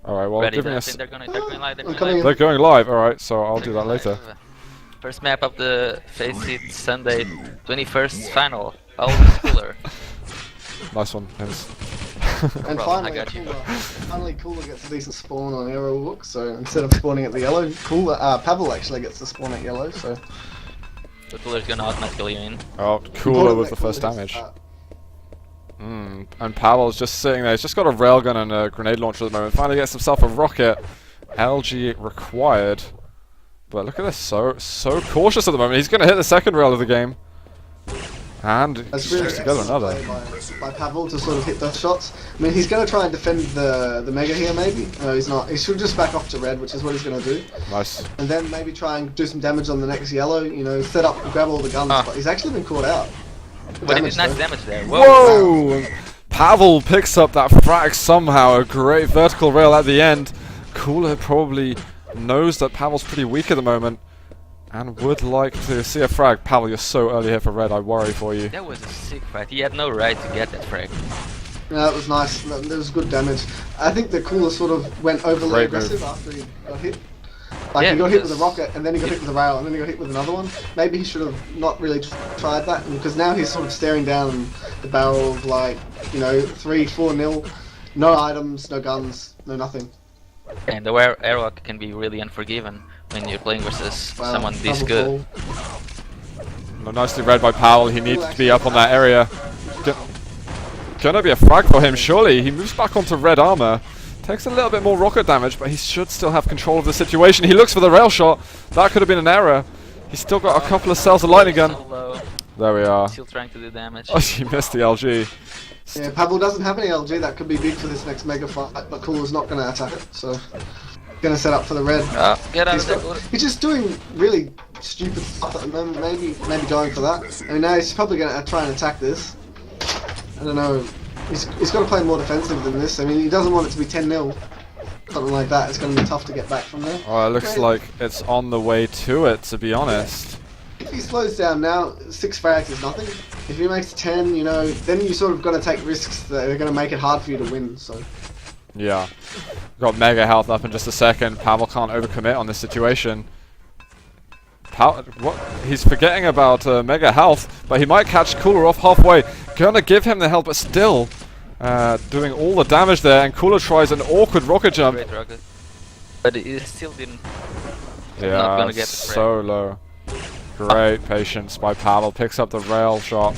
Alright, well, Ready, give me I a... think they're going live. They're going live, alright, so I'll do that later. First map of the FACEIT Sunday 21st final. Always cooler. Nice one, Hims. And I got you. finally Cooler gets a decent spawn on arrow look, so instead of spawning at the yellow, Pavel actually gets to spawn at yellow, so... The cooler's gonna automatically in. Oh, Cooler with the first damage. And Pavel's just sitting there. He's just got a railgun and a grenade launcher at the moment. Finally gets himself a rocket. LG required. But look at this, so cautious at the moment. He's going to hit the second rail of the game. And That's really together another. By Pavel to sort of hit those shots. I mean, he's going to try and defend the Mega here, maybe. No, he's not. He should just back off to red, which is what he's going to do. Nice. And then maybe try and do some damage on the next yellow. You know, set up, grab all the guns. But he's actually been caught out. But he did nice damage there. Whoa! Whoa! Pavel picks up that frag somehow. A great vertical rail at the end. Cooler probably knows that Pavel's pretty weak at the moment. And would like to see a frag. Pavel, you're so early here for red, I worry for you. That was a sick fight. He had no right to get that frag. Yeah, that was nice. That was good damage. I think the Cooler sort of went overly aggressive after he got hit. Like, yeah, he got hit with a rocket, and then he got hit with a rail, and then he got hit with another one. Maybe he should have not really tried that, because now he's sort of staring down the barrel of, like, you know, 3-4-0. No items, no guns, no nothing. And the arrow can be really unforgiving when you're playing versus someone this good. No, nicely read by Pavel. He needs to be up on that area. Gonna be a frag for him, surely. He moves back onto red armor. Takes a little bit more rocket damage, but he should still have control of the situation. He looks for the rail shot. That could have been an error. He's still got a couple of cells of lightning gun. There we are. Still trying to do damage. Oh, he missed the LG. Yeah, Pavel doesn't have any LG. That could be big for this next mega fight, but Cooler's not going to attack it, so... Gonna set up for the red. Get out of there. He's just doing really stupid stuff at the moment. Maybe going for that. I mean, now he's probably gonna try and attack this. I don't know. He's got to play more defensive than this. I mean, he doesn't want it to be 10-0. Something like that. It's gonna be tough to get back from there. Oh, it looks like it's on the way to it, to be honest. If he slows down now, 6 frags is nothing. If he makes 10, you know, then you sort of got to take risks that are gonna make it hard for you to win. So. Yeah. Got mega health up in just a second. Pavel can't overcommit on this situation. What? He's forgetting about mega health, but he might catch Cooler off halfway. Gonna give him the health, but still doing all the damage there. And Cooler tries an awkward rocket jump. Great rocket. But he still didn't. Yeah, not gonna get the so low. Great patience by Pavel. Picks up the rail shot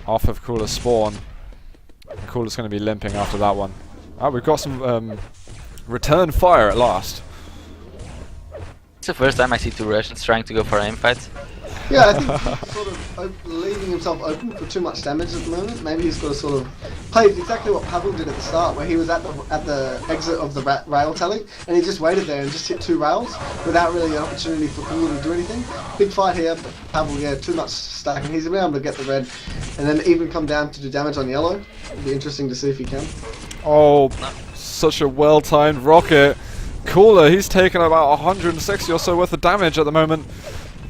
off of Cooler's spawn. Cooler's going to be limping after that one. Ah, we've got some return fire at last. It's the first time I see 2 Russians trying to go for aim fight. Yeah, I think he's sort of leaving himself open for too much damage at the moment. Maybe he's got to sort of play exactly what Pavel did at the start, where he was at the exit of the rail telly, and he just waited there and just hit 2 rails without really an opportunity for Cooler to do anything. Big fight here, but Pavel, yeah, too much stacking. He's been able to get the red, and then even come down to do damage on yellow. It'll be interesting to see if he can. Oh, such a well-timed rocket. Cooler, he's taken about 160 or so worth of damage at the moment.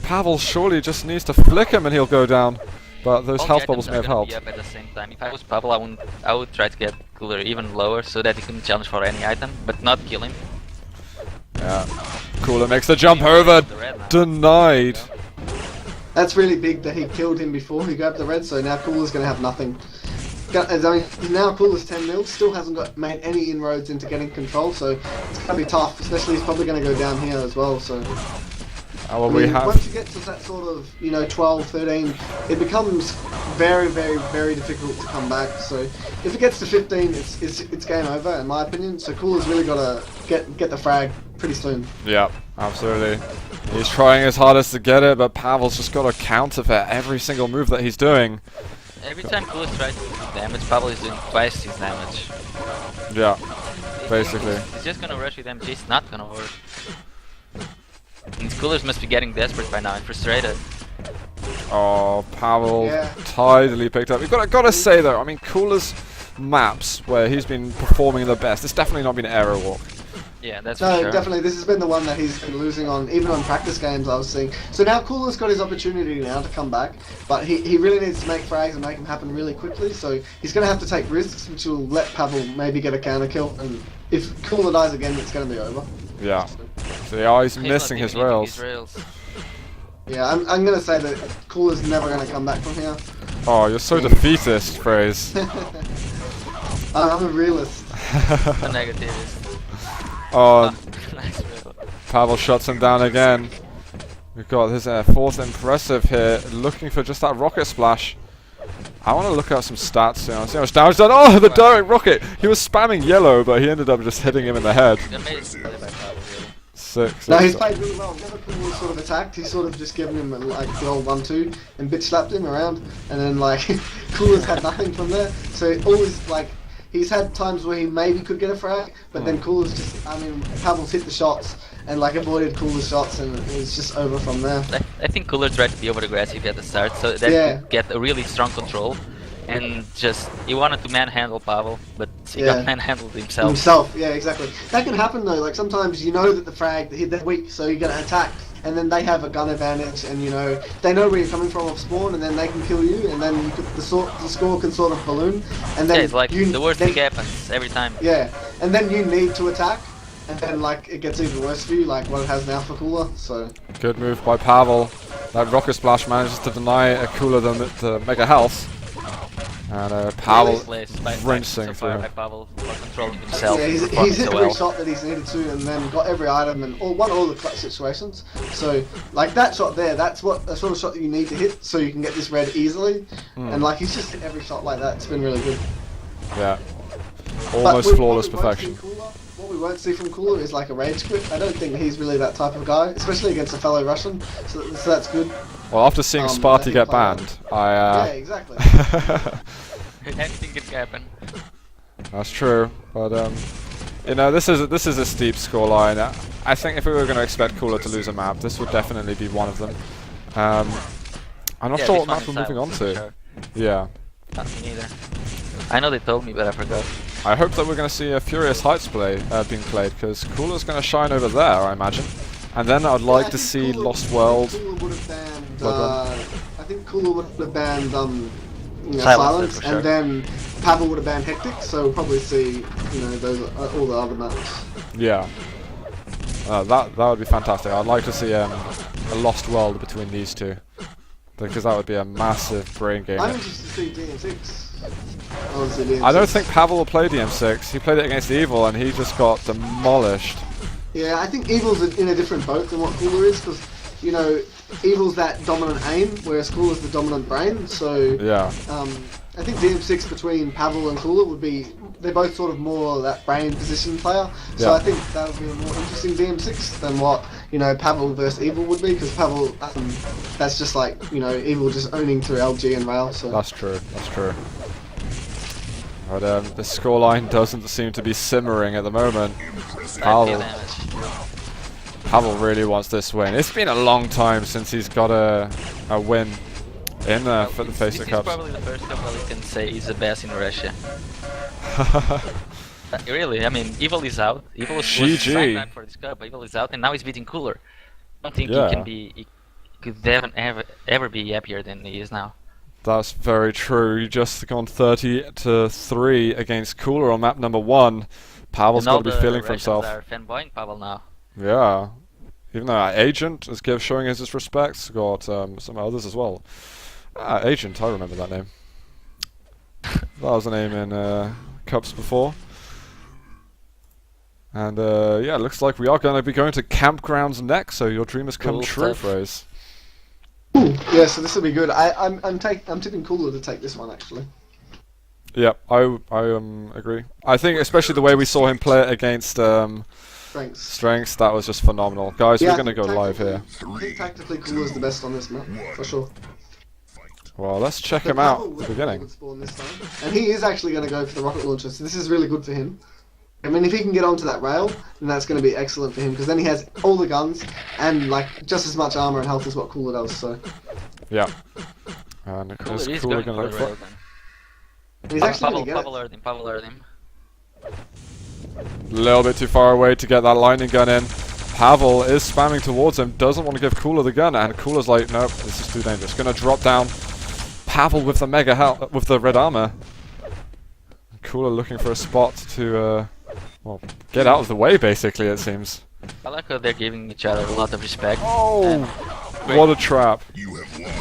Pavel surely just needs to flick him and he'll go down. But those health bubbles may have helped. Up at the same time. If I was Pavel, I would try to get Cooler even lower so that he couldn't challenge for any item, but not kill him. Yeah. Cooler makes the jump over. Denied. That's really big that he killed him before he grabbed the red, so now Cooler's going to have nothing. I mean, now Cooler's 10-0, still hasn't made any inroads into getting control, so it's going to be tough, especially he's probably going to go down here as well, so... Well, once you get to that sort of, you know, 12, 13, it becomes very, very, very difficult to come back. So if it gets to 15, it's game over, in my opinion. So Cooler's really got to get the frag pretty soon. Yeah, absolutely. He's trying his hardest to get it, but Pavel's just got to counter for every single move that he's doing. Every time Cooler tries to do damage, Pavel is doing twice his damage. Yeah, basically. He's just gonna rush with damage, it's not gonna work. These Coolers must be getting desperate by now and frustrated. Oh, Pavel tidily picked up. You've got to say though, I mean, Cooler's maps where he's been performing the best, it's definitely not been Arrow Walk. Yeah, that's for sure. Definitely. This has been the one that he's been losing on, even on practice games I was seeing. So now Cooler's got his opportunity now to come back, but he really needs to make frags and make them happen really quickly, so he's going to have to take risks, which will let Pavel maybe get a counter kill and if Cooler dies again, it's going to be over. Yeah. So yeah, he's He's missing not his even hitting rails. his rails. Yeah, I'm going to say that Cooler's never going to come back from here. Oh, you're so defeatist, Phrase. I'm a realist. The negativist. Oh, Nice rail. Pavel shuts him down again. We've got his fourth impressive here, looking for just that rocket splash. I want to look at some stats, you know, see how much damage done. Oh, the direct rocket! He was spamming yellow, but he ended up just hitting him in the head. Amazing play by Pavel, really. 6. No, he's played really well. Whenever Cooler sort of attacked, he's sort of just given him like the old 1-2 and bitch slapped him around, and then like Cooler's had nothing from there. So it always like he's had times where he maybe could get a frag, but then Cooler's just, I mean, Pavel's hit the shots and like avoided Cooler's shots, and it's just over from there. I think Cooler tried to be over aggressive at the start, so that he could get a really strong control, and just he wanted to manhandle Pavel, but he got manhandled himself. Yeah, exactly. That can happen though. Like sometimes you know that the frag they're weak, so you get an attack, and then they have a gun advantage, and you know they know where you're coming from off spawn, and then they can kill you, and then you could, the score can sort of balloon, and then Yeah, it's like the worst thing happens every time. Yeah, and then you need to attack, and then like it gets even worse for you, like what it has now for Cooler. So Good move by Pavel. That rocket splash manages to deny Cooler the mega health. And Pavel rinsing through him. By Pavel for controlling himself. yeah, he's hit every shot that he's needed to, and then got every item and won all the clutch situations. So like that shot there, that's what a sort of shot that you need to hit so you can get this red easily. And like he's just hit every shot like that. It's been really good. Yeah. Almost flawless perfection. What we won't see from Cooler is like a rage quit. I don't think he's really that type of guy, especially against a fellow Russian. So that's good. Well, after seeing Sparty get banned, yeah, exactly. Anything can happen. That's true, but you know, this is a steep scoreline. I think if we were going to expect Cooler to lose a map, this would definitely be one of them. I'm not sure what map we're moving on to. Sure. Yeah. Not me neither. I know they told me, but I forgot. I hope that we're going to see a Furious Heights play being played, because Cooler's going to shine over there, I imagine. And then I'd like to see Lost World. Cooler would have banned, I think Cooler would have banned Silence, Silence, for sure. and then Pavel would have banned Hectic. So we'll probably see, you know, those all the other maps. Yeah. That would be fantastic. I'd like to see a Lost World between these two, because that would be a massive brain game. I'm interested to see DM6. Honestly, DM6. I don't think Pavel will play DM6. He played it against Evil and he just got demolished. Yeah, I think Evil's in a different boat than what Cooler is, because, you know, Evil's that dominant aim, whereas Cooler's the dominant brain, so... Yeah. I think DM6 between Pavel and Cooler would be... They're both sort of more that brain position player, so I think that would be a more interesting DM6 than what, you know, Pavel versus Evil would be, because Pavel, that's just like, you know, Evil just owning through LG and Rail, so... That's true, that's true. But the scoreline doesn't seem to be simmering at the moment. Pavel really wants this win. It's been a long time since he's got a win in for the FACEIT Cups. This is probably the first cup where we can say he's the best in Russia. Really, I mean, Evil is out. Evil was sidetracked for this cup, but Evil is out, and now he's beating Cooler. I don't think he could ever be happier than he is now. That's very true. You just gone 30-3 against Cooler on map number 1. Pavel's got to be feeling for himself. Are fanboying Pavel now. Yeah. Even though our Agent is showing his respects, got some others as well. Agent, I remember that name. That was a name in Cups before. And yeah, looks like we are going to be going to Campgrounds next, so your dream has come true, Phrase. Yeah, so this will be good. I'm tipping Cooler to take this one actually. Yeah, I agree. I think especially the way we saw him play it against Strengths, that was just phenomenal. Guys, we're going to go live here. I think tactically Cooler's the best on this map, for sure. Well, let's check him out at the beginning. And he is actually going to go for the rocket launcher, so this is really good for him. I mean, if he can get onto that rail, then that's going to be excellent for him, because then he has all the guns and like just as much armor and health as what Cooler does. So yeah, and is Cooler going to look for it? He's actually going to get it. Pavel heard him. A little bit too far away to get that lightning gun in. Pavel is spamming towards him, doesn't want to give Cooler the gun, and Cooler's like, nope, this is too dangerous. Going to drop down. Pavel with the mega with the red armor. Cooler looking for a spot to Well, get out of the way, basically, it seems. I like how they're giving each other a lot of respect. Oh! Wait. What a trap.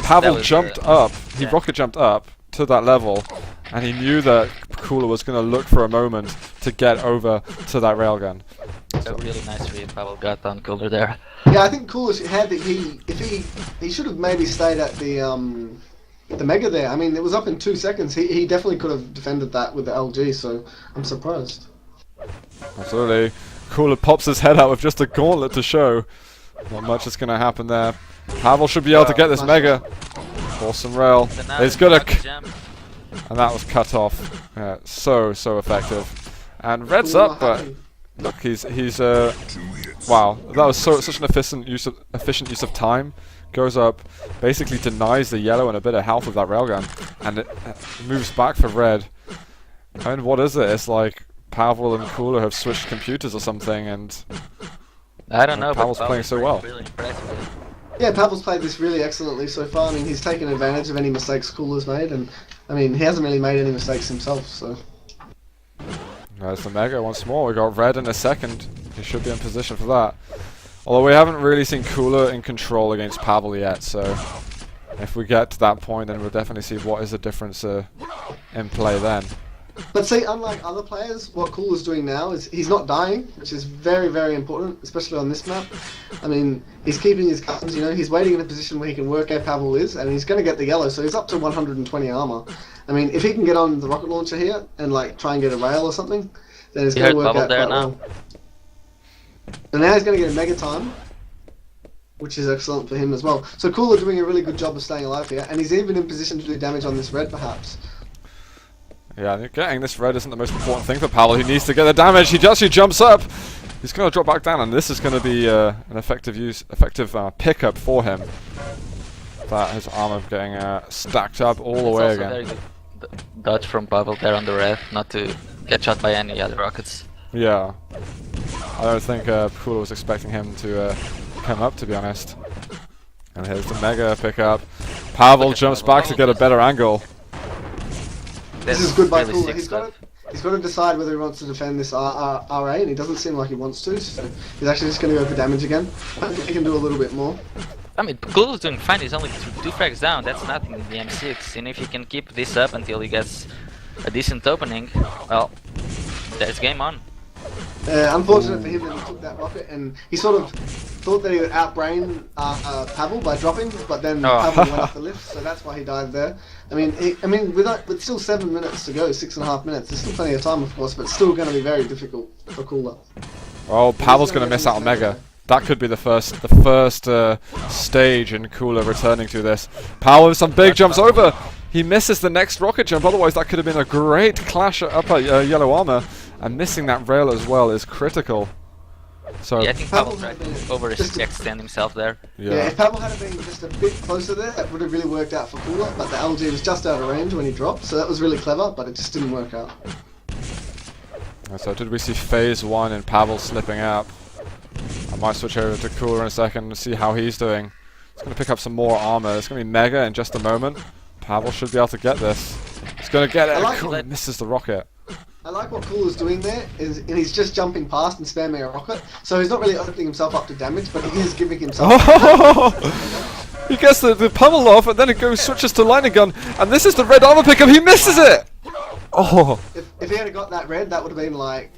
Pavel jumped up. He yeah. rocket jumped up to that level, and he knew that Cooler was going to look for a moment to get over to that railgun. A really nice read Pavel got on Cooler there. Yeah, I think Cooler had that he should have maybe stayed at the Mega there. I mean, it was up in 2 seconds. He definitely could have defended that with the LG, so I'm surprised. Absolutely. Cooler pops his head out with just a gauntlet to show. Not much is going to happen there. Pavel should be able to get this Mega. Awesome rail. He's gonna and that was cut off. Yeah, so effective. And Red's up, but look, he's wow. That was such an efficient use of time. Goes up, basically denies the yellow and a bit of health with that railgun, and it moves back for Red. I mean, what is it? It's like Pavel and Cooler have switched computers or something, and I don't know. Pavel's playing so well. Really impressive. Yeah, Pavel's played this really excellently so far. I mean, he's taken advantage of any mistakes Cooler's made, and I mean, he hasn't really made any mistakes himself, so. There's the Mega once more. We got Red in a second. He should be in position for that. Although we haven't really seen Cooler in control against Pavel yet, so if we get to that point, then we'll definitely see what is the difference in play then. But see, unlike other players, what Cooler's doing now is he's not dying, which is very, very important, especially on this map. I mean, he's keeping his guns, you know, he's waiting in a position where he can work where Pavel is, and he's going to get the yellow, so he's up to 120 armor. I mean, if he can get on the rocket launcher here and like try and get a rail or something, then it's going to work out quite well. And now he's going to get a Mega time, which is excellent for him as well. So Cooler doing a really good job of staying alive here, and he's even in position to do damage on this Red, perhaps. Yeah, I think getting this Red isn't the most important thing for Pavel. He needs to get the damage. He actually jumps up. He's going to drop back down, and this is going to be an effective pickup for him. That his armor getting stacked up all the way again. Very good dodge from Pavel there on the Red, not to get shot by any other rockets. Yeah, I don't think Cooler was expecting him to come up, to be honest. And here's the Mega pickup. Pavel jumps back to get a better angle. This is good by Cooler. He's got to decide whether he wants to defend this RA, and he doesn't seem like he wants to, so he's actually just going to go for damage again. I think he can do a little bit more. I mean, Cooler's doing fine. He's only 2 frags down. That's nothing in the M6. And if he can keep this up until he gets a decent opening, well, there's game on. Unfortunate for him that he took that rocket, and he sort of thought that he would outbrain Pavel by dropping, but then Pavel went off the lift, so that's why he died there. I mean, with still 7 minutes to go, 6.5 minutes, there's still plenty of time, of course, but still going to be very difficult for Cooler. Oh, Pavel's going to miss out on Mega. That could be the first stage in Cooler returning to this. Pavel with some big jumps over. He misses the next rocket jump. Otherwise, that could have been a great clash up at yellow armor. And missing that rail as well is critical. So yeah, I think Pavel tried to overextend himself there. Yeah, if Pavel had been just a bit closer there, that would have really worked out for Cooler. But the LG was just out of range when he dropped, so that was really clever, but it just didn't work out. So did we see phase 1 and Pavel slipping up? I might switch over to Cooler in a second and see how he's doing. He's going to pick up some more armor. It's going to be Mega in just a moment. Pavel should be able to get this. He's going to get it. Cooler misses the rocket. I like what Cooler's doing there, and he's just jumping past and spamming a rocket. So he's not really opening himself up to damage, but he is giving himself. He gets the pummel off, and then it switches to lightning gun, and this is the red armor pickup. He misses it. Oh! If he had got that red, that would have been like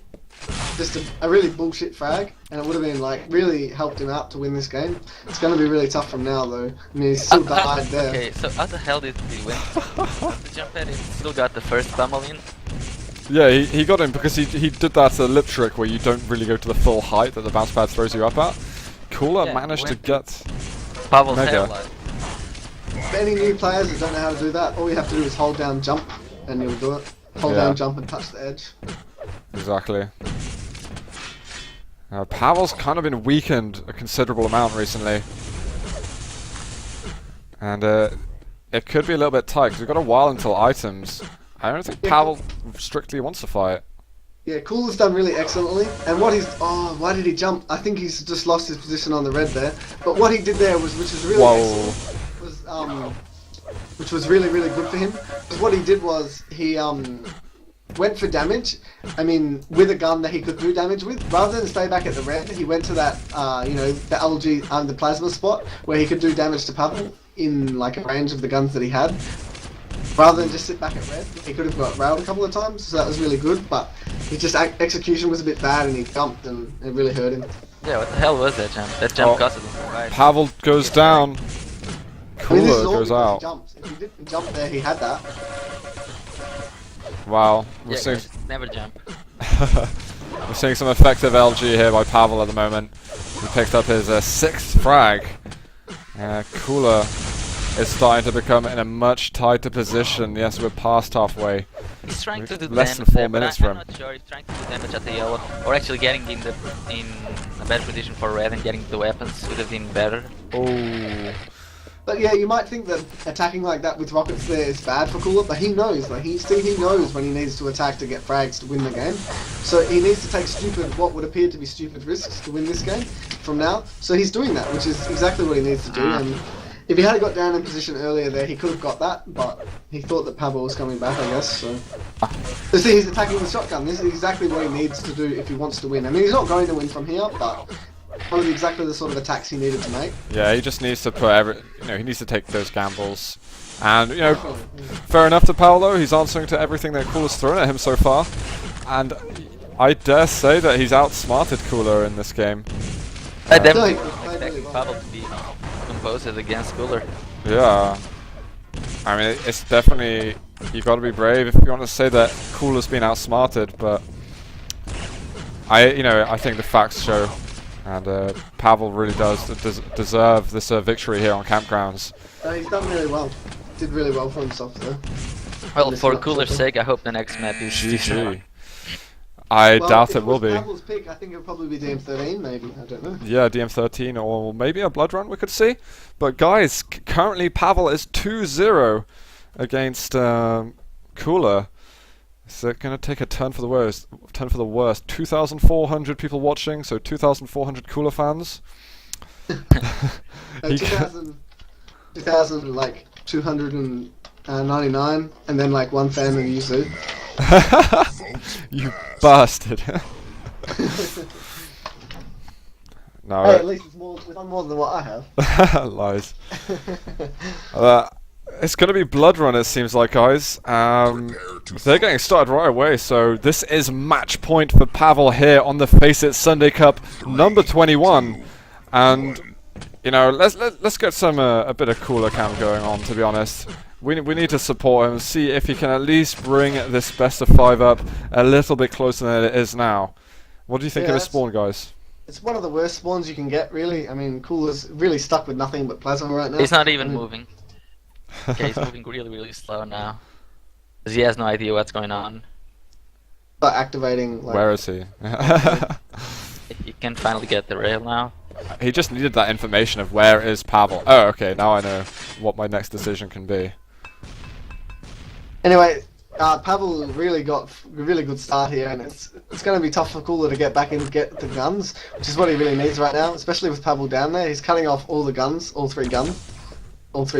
just a really bullshit frag, and it would have been like really helped him out to win this game. It's going to be really tough from now, though. I mean, he's still died there. Okay, so how the hell did he win? The jump pad, he still got the first pummel in. Yeah, he got him because he did that lip trick where you don't really go to the full height that the bounce pad throws you up at. Cooler managed to get Pavel's Mega. For any new players that don't know how to do that, all you have to do is hold down jump and you'll do it. Hold down jump and touch the edge. Exactly. Pavel's kind of been weakened a considerable amount recently. And it could be a little bit tight because we've got a while until items. I don't think Pavel strictly wants to fight. Yeah, Cooler's done really excellently. And what why did he jump? I think he's just lost his position on the red there. But what he did there which was really excellent, which was really, really good for him. Because what he did was he went for damage. I mean, with a gun that he could do damage with, rather than stay back at the red, he went to that, you know, the LG, the plasma spot where he could do damage to Pavel in like a range of the guns that he had. Rather than just sit back at red, he could have got railed a couple of times, so that was really good. But he just execution was a bit bad, and he jumped, and it really hurt him. Yeah, what the hell was that jump? That jump costed him, right? Pavel goes down. I mean, this Cooler is all goes because out. he jumped. If he didn't jump there, he had that. Wow, we're Yeah, seeing guys, never jump. we're seeing some effective LG here by Pavel at the moment. He picked up his 6th frag. Cooler is starting to become in a much tighter position. Yes, we're past halfway. He's trying to do Less than damage 4 there, but minutes I'm for him. not sure he's trying to do damage at the yellow, or actually getting in a better position for red and getting the weapons would have been better. Oh, But yeah, you might think that attacking like that with rockets there is bad for Cooler, but he knows. Like he knows when he needs to attack to get frags to win the game. So he needs to take what would appear to be stupid risks to win this game from now. So he's doing that, which is exactly what he needs to do. And if he had got down in position earlier there, he could have got that, but he thought that Pavel was coming back, I guess. So see, he's attacking with shotgun. This is exactly what he needs to do if he wants to win. I mean, he's not going to win from here, but probably exactly the sort of attacks he needed to make. yeah, he just needs to put he needs to take those gambles. And, you know, fair enough to Pavel though, he's answering to everything that Cooler's thrown at him so far. And I dare say that he's outsmarted Cooler in this game. I definitely he played expecting really well. Pavel to be composed against Cooler. Yeah. I mean, it's definitely, you gotta be brave if you want to say that Cooler's been outsmarted, but I think the facts show, and Pavel really does deserve this victory here on Campgrounds. He's done really well. Did really well for himself though. Well, This for match, Cooler's I think. sake, I hope the next map is GG. I Well, doubt if it will was be. Pavel's pick, I think it'll probably be DM13 maybe. I don't know. Yeah, DM13 or maybe a blood run we could see. But guys, currently Pavel is 2-0 against Cooler. Is it going to take a turn for the worst? 2,400 people watching, so 2,400 Cooler fans. He 2000 like 299, and then like one fan in UZ. You bastard. No, Hey, at least it's done more than what I have. lies. It's going to be blood run, it seems like, guys. They're getting started right away, so this is match point for Pavel here on the FACEIT Sunday Cup number 21. And you know, let's get some a bit of Cooler cam going on. To be honest, we need to support him, see if he can at least bring this best of 5 up a little bit closer than it is now. What do you think of his spawn, guys? It's one of the worst spawns you can get, really. I mean, Cooler's really stuck with nothing but plasma right now. He's not even moving. Okay, he's moving really, really slow now. Because he has no idea what's going on. But activating. Like, Where is he? He can finally get the rail now. He just needed that information of where is Pavel. Oh, okay, now I know what my next decision can be. Anyway, Pavel really got a really good start here, and it's going to be tough for Cooler to get back and get the guns, which is what he really needs right now, especially with Pavel down there. He's cutting off all the guns, all three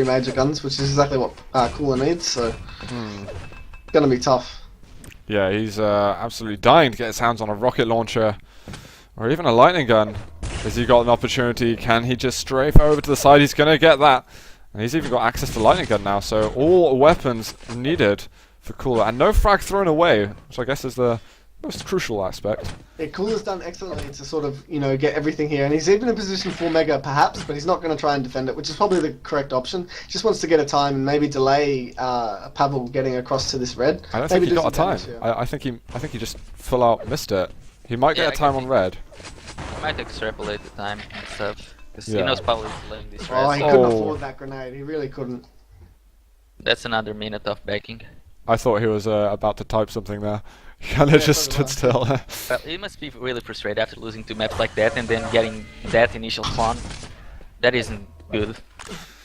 major guns, which is exactly what Cooler needs, so it's going to be tough. Yeah, he's absolutely dying to get his hands on a rocket launcher or even a lightning gun. Has he got an opportunity? Can he just strafe over to the side? He's going to get that. And he's even got access to lightning gun now, so all weapons needed for Cooler. And no frag thrown away, which I guess is the most crucial aspect. Yeah, Cooler's done excellently to sort of, you know, get everything here, and he's even in position for Mega perhaps, but he's not going to try and defend it, which is probably the correct option. Just wants to get a time and maybe delay Pavel getting across to this red. I don't Maybe think he do got a some time. damage here. I think he just full out missed it. He might Yeah, get a time I on red. He might extrapolate the time and stuff. Because Yeah. he knows Pavel is delaying this Oh, rail. he couldn't Oh. afford that grenade. He really couldn't. That's another minute of backing. I thought he was about to type something there. He kind of Yeah, just so stood did I. still. Well, he must be really frustrated after losing 2 maps like that and then getting that initial spawn. That isn't good.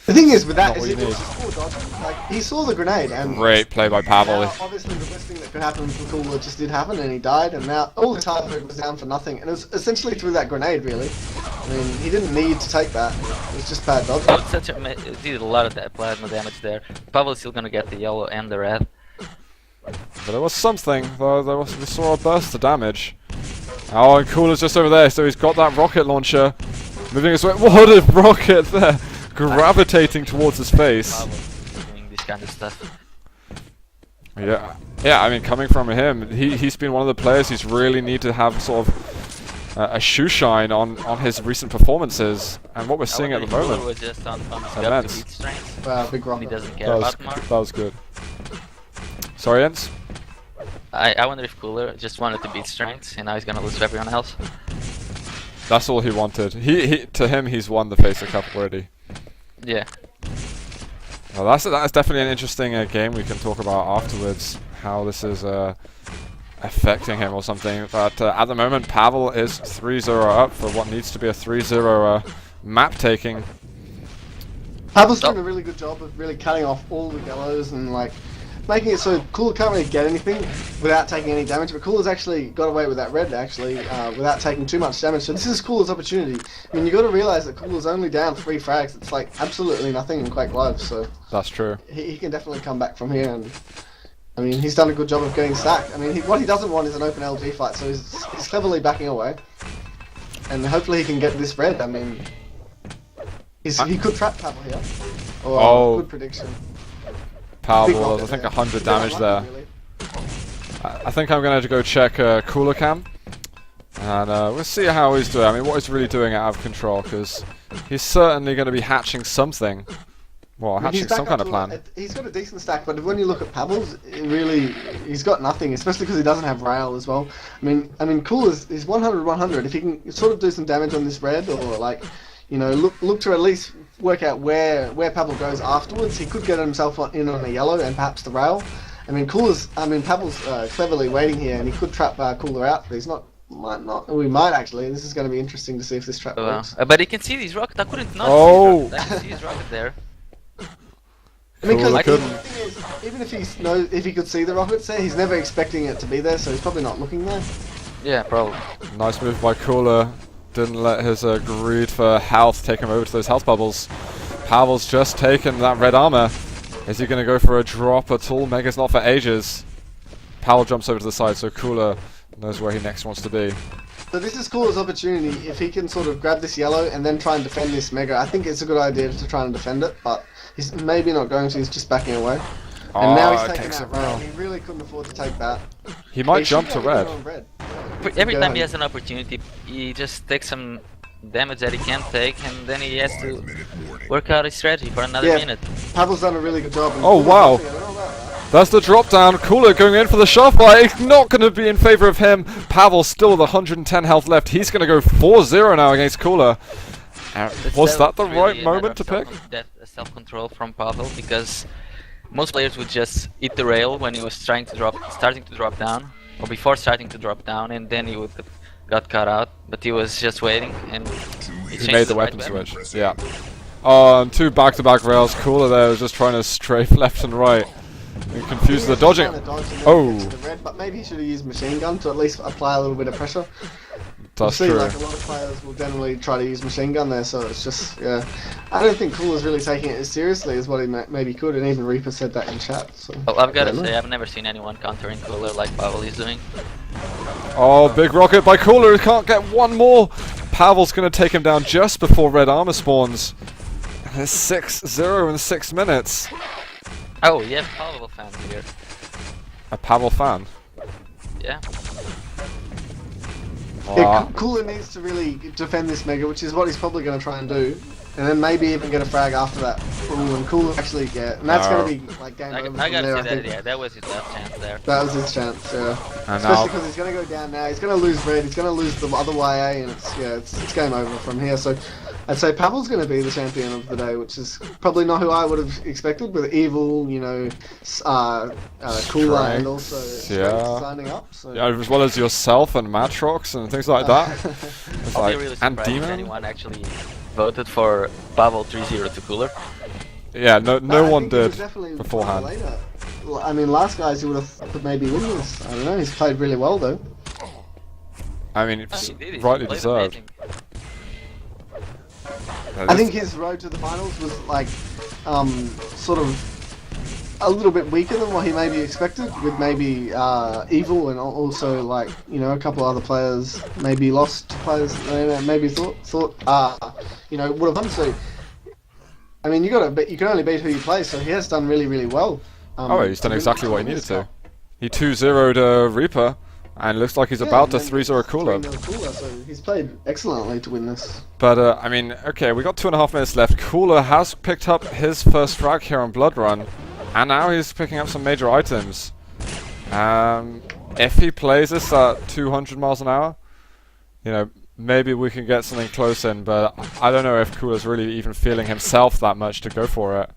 The thing is with that Not is what it you was need. just poor dodging. Like, he saw the grenade and Great play by Pavel. now, obviously the worst thing that could happen for Cooler just did happen and he died, and now all the time it was down for nothing, and it was essentially through that grenade really. I mean, he didn't need to take that. It was just bad dodging. Oh, it's such a it did a lot of that plasma damage there. Pavel is still gonna get the yellow and the red. But there was something, though. We saw a burst of damage. Oh, and Cooler's just over there, so he's got that rocket launcher. Moving his way. What a rocket there! Gravitating towards his face. Doing this kind of stuff. Yeah, I mean, coming from him, he's been one of the players who's really need to have sort of a shoe shine on his recent performances, and what we're seeing at the moment. Was just on Immense. beat strength. Big rocket. He doesn't care about more. That was good. Sorry, Jens? I wonder if Cooler just wanted to beat strength, and now he's gonna lose to everyone else. That's all he wanted. To him, he's won the FACEIT Cup already. Yeah. Yeah. Well, that's definitely an interesting game we can talk about afterwards. How this is affecting him or something. But at the moment, Pavel is 3-0 up for what needs to be a 3-0 map taking. Pavel's doing a really good job of really cutting off all the yellows and like making it so Cooler can't really get anything without taking any damage, but Cooler's actually got away with that red actually without taking too much damage. So this is Cooler's opportunity. I mean, you got to realize that Cooler's only down 3 frags. It's like absolutely nothing in Quake Live. So that's true. He can definitely come back from here, and I mean he's done a good job of getting stacked. I mean what he doesn't want is an open LG fight, so he's cleverly backing away, and hopefully he can get this red. I mean, he could trap Pavel here. Oh, good prediction. Pavel, I think 100 damage there. I think I'm going to go check Cooler Cam. And we'll see how he's doing. I mean, what he's really doing out of control, because he's certainly going to be hatching something. Well, hatching some kind of plan. He's got a decent stack, but when you look at Pavel's, he's got nothing, especially because he doesn't have rail as well. I mean, Cooler is 100-100. If he can sort of do some damage on this red, or like, you know, look to at least work out where Pavel goes afterwards, he could get himself in on a yellow and perhaps the rail. I mean, Pavel's cleverly waiting here, and he could trap Cooler out, but he's not. We might actually. This is going to be interesting to see if this trap works. But he can see these rockets. I couldn't not see his rocket. I can see his rocket there. I mean, because even if he could see the rockets there, he's never expecting it to be there, so he's probably not looking there. Yeah, probably. Nice move by Cooler. Didn't let his greed for health take him over to those health bubbles. Pavel's just taken that red armor. Is he going to go for a drop at all? Mega's not for ages. Pavel jumps over to the side, so Cooler knows where he next wants to be. So this is Cooler's opportunity. If he can sort of grab this yellow and then try and defend this Mega, I think it's a good idea to try and defend it, but he's maybe not going to. He's just backing away. And now he's taking that red. He really couldn't afford to take that. He might jump to red. Every time he has an opportunity, he just takes some damage that he can't take, and then he has to work out his strategy for another minute. Pavel's done a really good job. Oh wow! That's the drop down. Cooler going in for the shot fight. It's not going to be in favor of him. Pavel still with 110 health left. He's going to go 4-0 now against Cooler. Was that the right moment to pick? Self-control from Pavel, because most players would just eat the rail when he was starting to drop down, or before starting to drop down, and then he would have got cut out. But he was just waiting, and he made the weapon switch. Yeah. Oh, and 2 back-to-back rails. Cooler there was just trying to strafe left and right. And confuse the dodging. Oh! But maybe he should have used machine gun to at least apply a little bit of pressure. That's true. Like a lot of players will generally try to use machine gun there, so it's just, yeah. I don't think Cooler's really taking it as seriously as what he maybe could, and even Reaper said that in chat. So. Well, I've got to say, I've never seen anyone countering Cooler like Pavel is doing. Oh, big rocket by Cooler. He can't get one more. Pavel's going to take him down just before red armor spawns. And it's 6-0 in 6 minutes. Oh, yeah, Pavel fan here. A Pavel fan? Yeah. Yeah, Cooler needs to really defend this Mega, which is what he's probably going to try and do. And then maybe even get a frag after that. Ooh, and Cooler actually, yeah. And that's going to be like game over. I got to say that, yeah, that was his last chance there. That was his chance, yeah. Especially because he's going to go down now. He's going to lose red, he's going to lose the other YA, and it's game over from here. So I'd say Pavel's going to be the champion of the day, which is probably not who I would have expected, with Evil, you know, Cooler, and also signing up. So. Yeah, as well as yourself and Matrox and things like that. It's like, really and Demon. Anyone actually voted for Pavel 3-0 to Cooler? Yeah, no one did beforehand. I mean, last guys he would have maybe win this. I don't know. He's played really well though. I mean, it's rightly deserved. I think his road to the finals was like, sort of a little bit weaker than what he maybe expected, with maybe Evil and also like a couple other players, maybe lost players, maybe thought would have won. So I mean, you can only beat who you play. So he has done really, really well. He's done exactly what he needed to. He 2-0'd Reaper, and looks like he's about to 3-0 Cooler. So he's played excellently to win this. But I mean, okay, we got 2.5 minutes left. Cooler has picked up his first frag here on Blood Run, and now he's picking up some major items. If he plays this at 200 miles an hour, maybe we can get something close in, but I don't know if Cooler's really even feeling himself that much to go for it.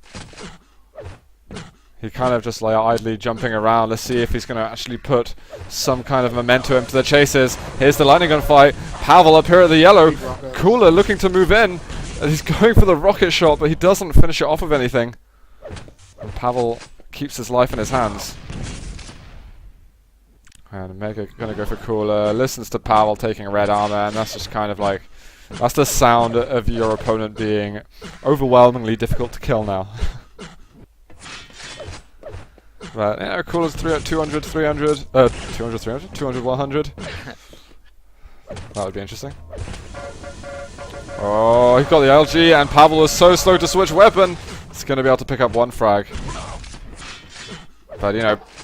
He kind of just like idly jumping around. Let's see if he's going to actually put some kind of momentum to the chases. Here's the lightning gun fight. Pavel up here at the yellow. Cooler looking to move in. He's going for the rocket shot, but he doesn't finish it off with anything. And Pavel keeps his life in his hands. And Mega going to go for Cooler. Listens to Pavel taking red armor, and that's just kind of like, that's the sound of your opponent being overwhelmingly difficult to kill now. But yeah, Cooler's 200, 300, 100. That would be interesting. Oh, he got the LG, and Pavel is so slow to switch weapon. He's going to be able to pick up one frag. But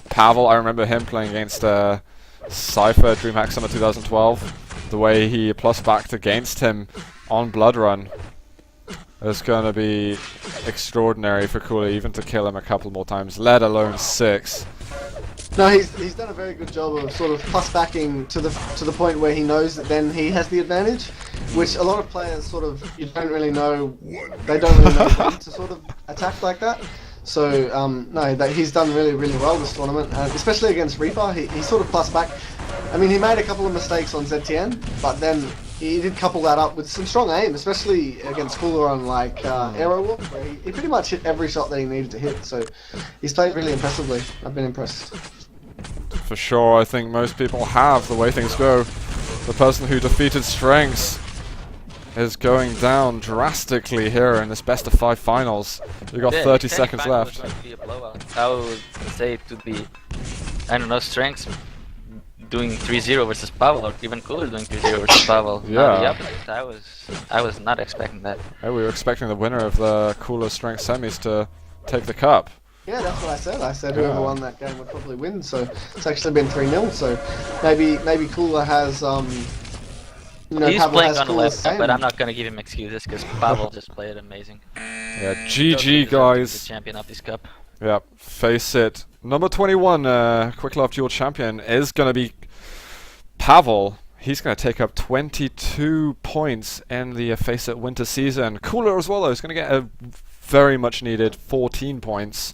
Pavel, I remember him playing against Cypher DreamHack Summer 2012. The way he plus backed against him on Blood Run. It's going to be extraordinary for Cooler even to kill him a couple more times, let alone 6. No, he's done a very good job of sort of plus backing to the point where he knows that then he has the advantage, which a lot of players sort of they don't really know when to sort of attack like that. So he's done really, really well this tournament, especially against Reaper. He sort of plus back. I mean, he made a couple of mistakes on ZTN, but then he did couple that up with some strong aim, especially against Cooler on like Aero Walk, where he pretty much hit every shot that he needed to hit. So he's played really impressively. I've been impressed. For sure, I think most people have, the way things go. The person who defeated Strengths is going down drastically here in this best of 5 finals. You've got 30 seconds left. Would be a blowout. I would say it would be, I don't know, Strengths doing 3-0 versus Pavel, or even Cooler doing 3-0 versus Pavel. Yeah. The opposite. I was not expecting that. Hey, we were expecting the winner of the Cooler Strength semis to take the cup. Yeah, that's what I said. I said whoever won that game would probably win. So it's actually been 3-0. So maybe Cooler has He's Pavel playing has on a Cooler's left, game. but I'm not gonna give him excuses because Pavel just played amazing. Yeah, Totally GG deserved to be guys. the champion of this cup. Yep, FACEIT. Number 21, Quick Love Duel champion is going to be Pavel. He's going to take up 22 points in the FACEIT winter season. Cooler as well, though. He's going to get a very much needed 14 points.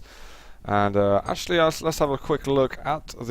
And actually, let's have a quick look at the